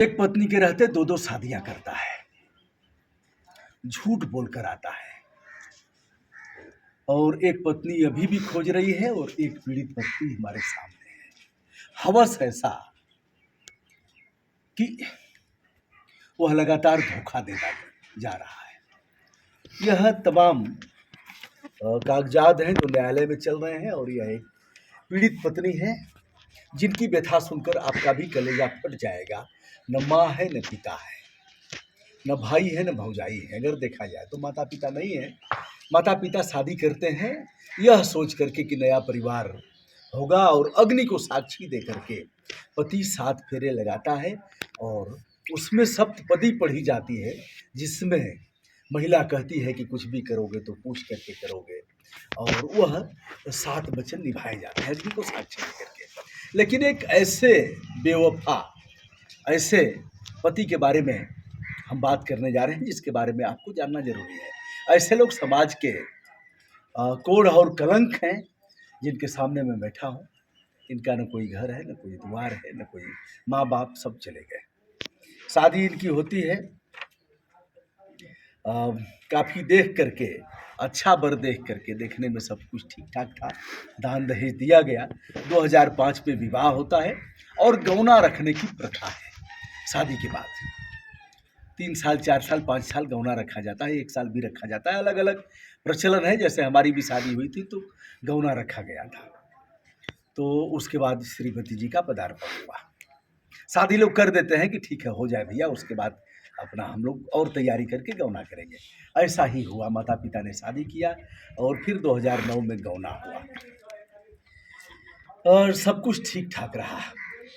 एक पत्नी के रहते दो दो शादियां करता है, झूठ बोलकर आता है, और एक पत्नी अभी भी खोज रही है और एक पीड़ित पत्नी हमारे सामने है। हवस ऐसा कि वह लगातार धोखा देता जा रहा है। यह तमाम कागजात हैं जो न्यायालय में चल रहे हैं, और यह एक पीड़ित पत्नी है जिनकी व्यथा सुनकर आपका भी कलेजा फट जाएगा। न माँ है, न पिता है, न भाई है, न भौजाई है। अगर देखा जाए तो माता पिता नहीं है। माता पिता शादी करते हैं यह सोच करके कि नया परिवार होगा, और अग्नि को साक्षी दे करके पति 7 फेरे लगाता है, और उसमें सप्तपदी पढ़ी जाती है, जिसमें महिला कहती है कि कुछ भी करोगे तो पूछ करके करोगे, और वह 7 वचन निभाए जाते हैं अग्नि को साक्षी दे करके। लेकिन एक ऐसे बेवफा, ऐसे पति के बारे में हम बात करने जा रहे हैं जिसके बारे में आपको जानना जरूरी है। ऐसे लोग समाज के कोढ़ और कलंक हैं, जिनके सामने मैं बैठा हूँ। इनका न कोई घर है, न कोई द्वार है, न कोई माँ बाप, सब चले गए। शादी इनकी होती है काफ़ी देख करके, अच्छा वर देख करके, देखने में सब कुछ ठीक ठाक था, दान दहेज दिया गया। 2005 में विवाह होता है और गौना रखने की प्रथा है। शादी के बाद 3 साल, 4 साल, 5 साल गौना रखा जाता है, 1 साल भी रखा जाता है, अलग अलग प्रचलन है। जैसे हमारी भी शादी हुई थी तो गौना रखा गया था, तो उसके बाद श्रीमती जी का पदार्पण हुआ। शादी लोग कर देते हैं कि ठीक है हो जाए भैया, उसके बाद अपना हम लोग और तैयारी करके गौना करेंगे। ऐसा ही हुआ, माता पिता ने शादी किया और फिर 2009 में गौना हुआ और सब कुछ ठीक ठाक रहा।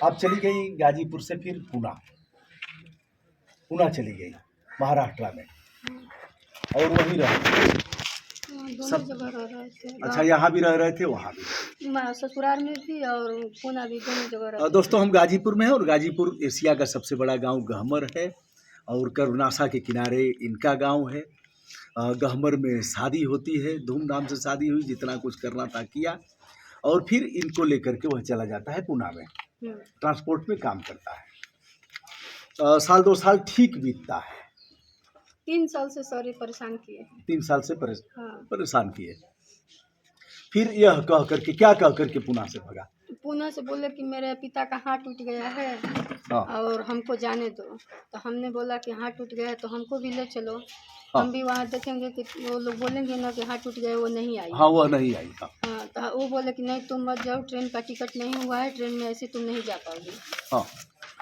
आप चली गई गाजीपुर से फिर पूना चली गई, महाराष्ट्र में, और वहीं रह दोनों जगह रह रहे थे। अच्छा, यहाँ भी रह रहे थे, वहाँ भी। मैं ससुराल में भी और पूना भी, दोनों जगह रह दोस्तों, हम गाजीपुर में हैं, और गाजीपुर एशिया का सबसे बड़ा गांव गहमर है, और करुणासा के किनारे इनका गांव है। गहमर में शादी होती है, धूमधाम से शादी हुई, जितना कुछ करना था किया, और फिर इनको लेकर के वह चला जाता है पूना में, ट्रांसपोर्ट में काम करता है। साल 2 साल ठीक बीतता है। 3 साल से सॉरी परेशान किए। 3 साल से हाँ। परेशान किए। फिर यह कह करके, क्या कह करके पूना से भगा? पूना से बोले कि मेरे पिता का हाथ टूट गया है। हाँ। और हमको जाने दो। तो हमने बोला कि हाथ टूट गया है तो हमको भी ले चलो। हाँ। हम भी वहाँ देखेंगे कि वो लोग बोलेंगे ना कि हाथ टूट गया, वो नहीं आई। हाँ, वह नहीं आई। हाँ। हाँ, तो वो बोले कि नहीं तुम मत जाओ, ट्रेन का टिकट नहीं हुआ है, ट्रेन में ऐसे तुम नहीं जा पाओगे। हाँ।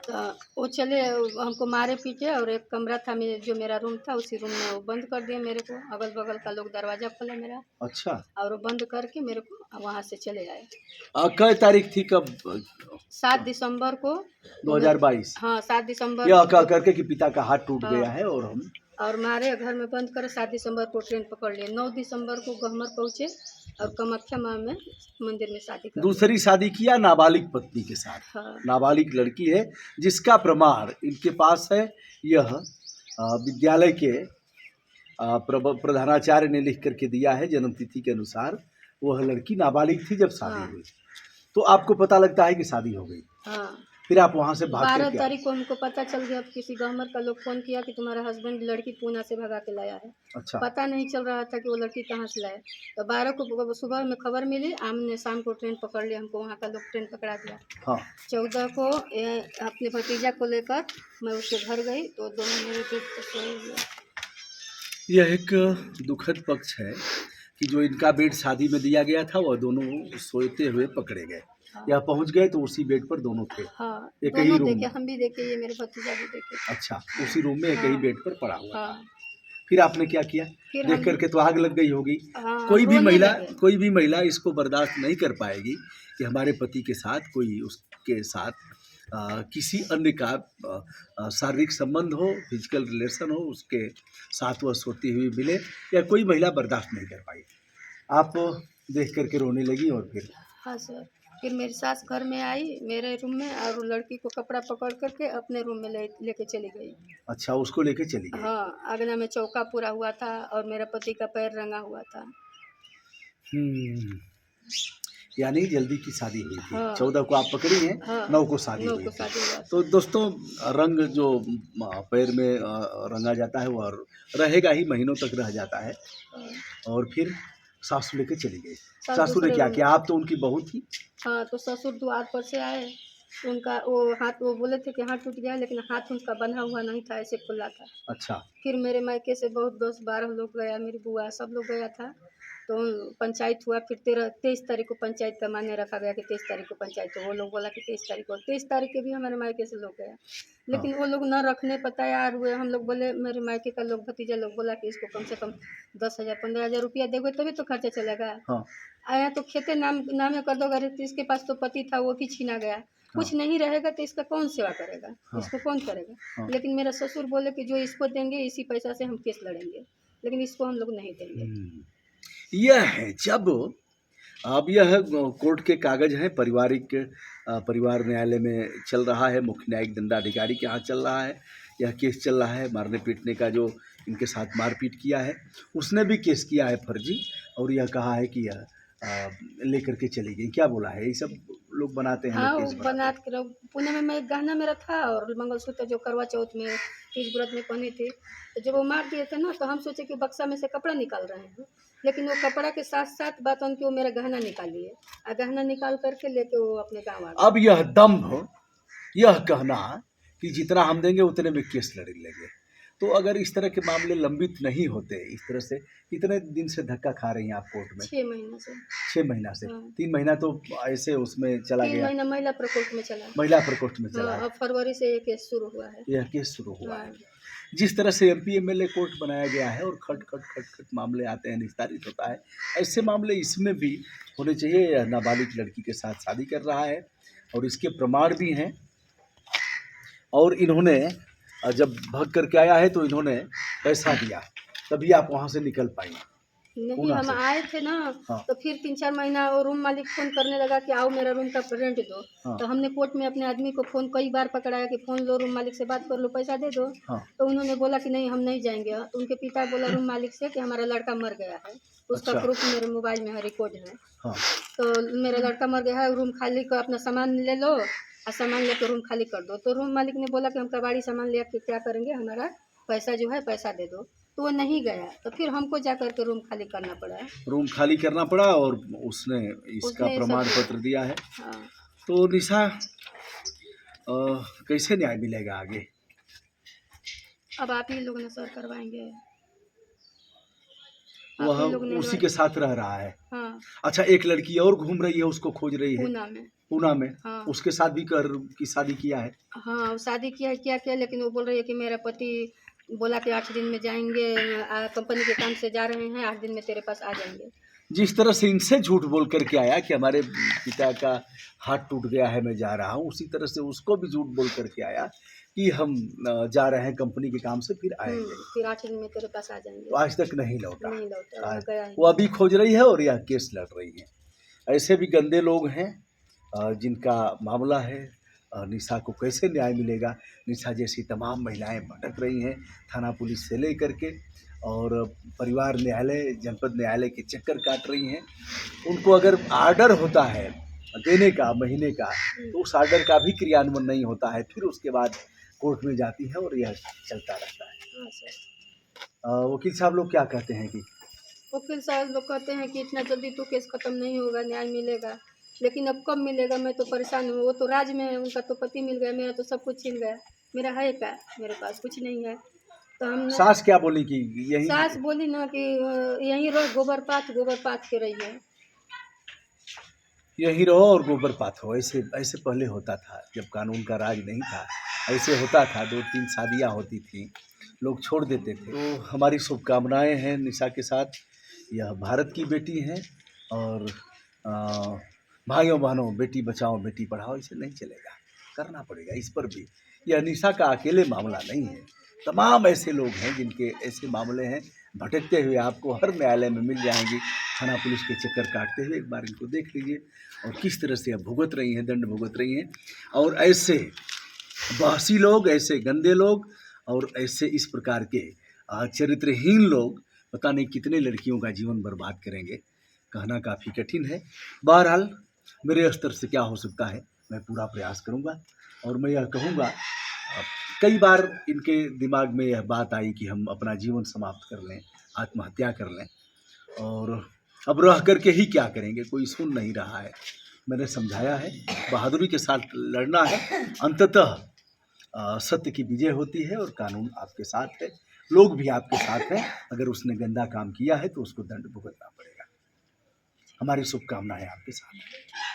तो वो चले, हमको मारे पीटे, और एक कमरा था जो मेरा रूम था, उसी रूम में वो बंद कर दिया मेरे को। अगल बगल का लोग दरवाज़ा खोला मेरा। अच्छा। और वो बंद करके मेरे को वहाँ से चले आए। कई तारीख थी, कब? 7 दिसंबर को 2022। हाँ, 7 दिसंबर यह कह करके कि पिता का हाथ टूट गया है, और मारे, घर में बंद कर 7 दिसंबर को ट्रेन पकड़ लिए। 9 दिसंबर को गहमर पहुँचे और कामाख्या माँ में मंदिर में शादी कर। दूसरी शादी किया नाबालिग पत्नी के साथ। हाँ। नाबालिग लड़की है, जिसका प्रमाण इनके पास है। यह विद्यालय के प्रधानाचार्य ने लिख करके दिया है, जन्मतिथि के अनुसार वह लड़की नाबालिग थी जब शादी हुई। तो आपको पता लगता है कि शादी हो गई। हाँ। फिर आप वहाँ से भाग 12 तारीख को हमको पता चल गया, किसी गहमर का लोग फ़ोन किया कि तुम्हारा हस्बैंड लड़की पूना से भगा के लाया है। अच्छा। पता नहीं चल रहा था कि वो लड़की कहाँ से लाए। तो 12 को सुबह में खबर मिली, हमने शाम को ट्रेन पकड़ लिया, हमको वहाँ का लोग ट्रेन पकड़ा दिया। हाँ। 14 को अपने भतीजा को लेकर मैं उसके घर गई, तो दोनों मेरे पेट। यह एक दुखद पक्ष है कि जो इनका बेड शादी में दिया गया था, वह दोनों सोते हुए पकड़े गए। हाँ। यह पहुंच गए तो उसी बेड पर दोनों थे। हाँ, एक ही रूम देखे, हम भी देखे, ये मेरे भतीजा भी देखे। अच्छा, उसी रूम में एक ही बेड पर पड़ा हुआ था। फिर आपने क्या किया? देख करके तो आग लग गई होगी। हाँ, कोई भी महिला इसको बर्दाश्त नहीं कर पाएगी कि हमारे पति के साथ कोई उसके साथ किसी अन्य का शारीरिक संबंध हो, फिजिकल रिलेशन हो, उसके साथ वह सोती हुई मिले, या कोई महिला बर्दाश्त नहीं कर पाई। आप देख करके रोने लगी, और फिर? हाँ सर, फिर मेरी सास घर में आई मेरे रूम में, और लड़की को कपड़ा पकड़ करके अपने रूम में लेके चली गई। अच्छा, उसको लेके चली गई। हाँ, अगना में चौका पूरा हुआ था और मेरा पति का पैर रंगा हुआ था। यानी जल्दी की शादी हुई थी। हाँ। 14 को आप पकड़ी हैं, हाँ 9 को शादी 9 हुई को थी। शादी हुआ था। तो दोस्तों रंग जो पैर में रंगा जाता है वो रहेगा ही, महीनों तक रह जाता है। और फिर सासू लेके चली गई। सासू ने दूसरे क्या रूम किया? आप तो उनकी बहू थी। हाँ, तो ससुर द्वार पर से आए, उनका वो हाथ, वो बोले थे कि हाथ टूट गया है, लेकिन हाथ उनका बंधा हुआ नहीं था, ऐसे खुला था। अच्छा। फिर मेरे मायके से बहुत 10-12 लोग गया, मेरी बुआ सब लोग गया था। तो पंचायत हुआ, फिर 23 तारीख को पंचायत का मान्य रखा गया कि 23 तारीख को पंचायत। तो वो लोग बोला कि 23 तारीख को, 23 तारीख के भी हमारे मायके से लोग गया, लेकिन वो लोग न रखने पर तैयार हुए। हम लोग बोले, मेरे मायके का लोग, भतीजा लोग बोला कि इसको कम से कम 10,000 15,000 रुपया दोगे तभी तो खर्चा चलेगा। हाँ। आया तो खेते नामे कर दोगे, तो इसके पास तो पति था वो भी छीना गया। कुछ नहीं रहेगा तो इसका कौन सेवा करेगा, हाँ। इसको कौन करेगा। हाँ। लेकिन मेरा ससुर बोले कि जो इसको देंगे इसी पैसा से हम केस लड़ेंगे, लेकिन इसको हम लोग नहीं देंगे। यह है जब अब यह कोर्ट के कागज हैं, पारिवारिक परिवार न्यायालय में चल रहा है, मुख्य न्यायिक दंडाधिकारी के यहाँ चल रहा है यह केस, चल रहा है। मारने पीटने का जो इनके साथ मारपीट किया है उसने भी केस किया है फर्जी, और यह कहा है कि यह लेकर के चली गई। क्या बोला है? ये सब लोग बनाते हैं, हाँ, लोग वो केस बना बनाते हैं। के पुणे में मैं गहना मेरा था और मंगलसूत्र जो करवा चौथ में तीज व्रत में पहनी थी। तो जब वो मार दिए थे ना, तो हम सोचे कि बक्सा में से कपड़ा निकाल रहे हैं, लेकिन वो कपड़ा के साथ साथ बात उनकी, वो मेरा गहना निकाल लिए और गहना निकाल करके लेके वो अपने गाँव आ गए। अब यह दम्भ, यह कहना कि जितना हम देंगे उतने में केस लड़ लेंगे। तो अगर इस तरह के मामले लंबित नहीं होते इस तरह से, कितने दिन से धक्का खा रही हैं आप कोर्ट में? 6 महीने से। 6 महीना से। हाँ। 3 महीना तो ऐसे उसमें चला 3 गया, महीना महिला प्रकोष्ठ में चला। महिला प्रकोष्ठ में चला हाँ, है। अब फरवरी से ये केस शुरू हुआ है। यह केस शुरू हुआ है। हाँ। जिस तरह से एमपी एमएलए कोर्ट बनाया गया है और खट खट खट खट मामले आते हैं, निस्तारित होता है, ऐसे मामले इसमें भी होने चाहिए। यह नाबालिग लड़की के साथ शादी कर रहा है और इसके प्रमाण भी हैं। और इन्होंने जब भाग करके आया है तो इन्होंने पैसा दिया, तभी आप वहाँ से निकल पाई। नहीं, हम आए थे ना, हाँ। तो फिर 3-4 महीना वो रूम मालिक फ़ोन करने लगा कि आओ मेरा रूम का रेंट दो। हाँ। तो हमने कोर्ट में अपने आदमी को फ़ोन कई बार पकड़ाया कि फ़ोन लो, रूम मालिक से बात कर लो, पैसा दे दो। हाँ। तो उन्होंने बोला कि नहीं हम नहीं जाएंगे। तो उनके पिता बोला रूम मालिक से कि हमारा लड़का मर गया है, उसका अच्छा। प्रूफ मेरे मोबाइल में है, रिकॉर्ड है। हाँ। तो मेरा लड़का मर गया है, रूम खाली कर, अपना सामान ले लो और सामान लेकर रूम खाली कर दो। तो रूम मालिक ने बोला कि हम कबाड़ी सामान ले के क्या करेंगे, हमारा पैसा जो है पैसा दे दो। तो वो नहीं गया, तो फिर हमको जा कर के रूम खाली करना पड़ा। रूम खाली करना पड़ा और उसने इसका उसने प्रमाण सब पत्र दिया है। हाँ। तो निशा कैसे न्याय मिलेगा आगे? अब आप ही लोग ने सर करवाएंगे। वह आप ही लोग ने उसी के साथ रह रहा है। हाँ, अच्छा, एक लड़की और घूम रही है, उसको खोज रही है पूना में। पूना में। हाँ। उसके साथ भी कर की शादी किया है। हाँ, वो शादी किया, लेकिन वो बोल रही है कि मेरा पति बोला कि 8 दिन में जाएंगे, कंपनी के काम से जा रहे हैं, 8 दिन में तेरे पास आ जाएंगे। जिस तरह से इनसे झूठ बोल करके आया कि हमारे पिता का हाथ टूट गया है, मैं जा रहा हूँ, उसी तरह से उसको भी झूठ बोल करके आया कि हम जा रहे हैं कंपनी के काम से, फिर आएंगे। फिर 8 दिन में तेरे पास आ जाएंगे। तो आज तक नहीं लौटा। नहीं लौटा, वो गया ही वो अभी खोज रही है और यह केस लड़ रही है। ऐसे भी गंदे लोग हैं जिनका मामला है। निशा को कैसे न्याय मिलेगा? निशा जैसी तमाम महिलाएं भटक रही हैं थाना पुलिस से लेकर के, और परिवार न्यायालय, जनपद न्यायालय के चक्कर काट रही हैं। उनको अगर आर्डर होता है देने का महीने का, तो उस आर्डर का भी क्रियान्वयन नहीं होता है, फिर उसके बाद कोर्ट में जाती है और यह चलता रहता है। हाँ सर। वकील साहब लोग क्या कहते हैं कि वकील साहब लोग कहते हैं कि इतना जल्दी तो केस ख़त्म नहीं होगा, न्याय मिलेगा, लेकिन अब कब मिलेगा, मैं तो परेशान हूँ। वो तो राज में है, उनका तो पति मिल गया, मेरा तो सब कुछ छिन गया। मेरा है क्या? मेरे पास कुछ नहीं है। तो हमने सास क्या बोली कि यही सास बोली ना कि यहीं रहो, गोबर पाथ के रही है। यहीं रहो और गोबर पात हो। ऐसे ऐसे पहले होता था, जब कानून का राज नहीं था, ऐसे होता था। 2-3 शादियाँ होती थी, लोग छोड़ देते थे। तो हमारी शुभकामनाएं हैं निशा के साथ। यह भारत की बेटी है और भाइयों बहनों, बेटी बचाओ बेटी पढ़ाओ, इसे नहीं चलेगा, करना पड़ेगा इस पर भी। यह निशा का अकेले मामला नहीं है, तमाम ऐसे लोग हैं जिनके ऐसे मामले हैं, भटकते हुए आपको हर न्यायालय में मिल जाएंगे, थाना पुलिस के चक्कर काटते हुए। एक बार इनको देख लीजिए और किस तरह से अब भुगत रही हैं, दंड भुगत रही हैं। और ऐसे बहसी लोग, ऐसे गंदे लोग और ऐसे इस प्रकार के चरित्रहीन लोग पता नहीं कितने लड़कियों का जीवन बर्बाद करेंगे। कहना काफ़ी कठिन है। बहरहाल मेरे स्तर से क्या हो सकता है, मैं पूरा प्रयास करूँगा और मैं यह कहूँगा, कई बार इनके दिमाग में यह बात आई कि हम अपना जीवन समाप्त कर लें, आत्महत्या कर लें, और अब रह कर के ही क्या करेंगे, कोई सुन नहीं रहा है। मैंने समझाया है, बहादुरी के साथ लड़ना है, अंततः सत्य की विजय होती है और कानून आपके साथ है, लोग भी आपके साथ हैं। अगर उसने गंदा काम किया है तो उसको दंड भुगतना पड़ेगा। हमारी शुभकामनाएं आपके साथ हैं।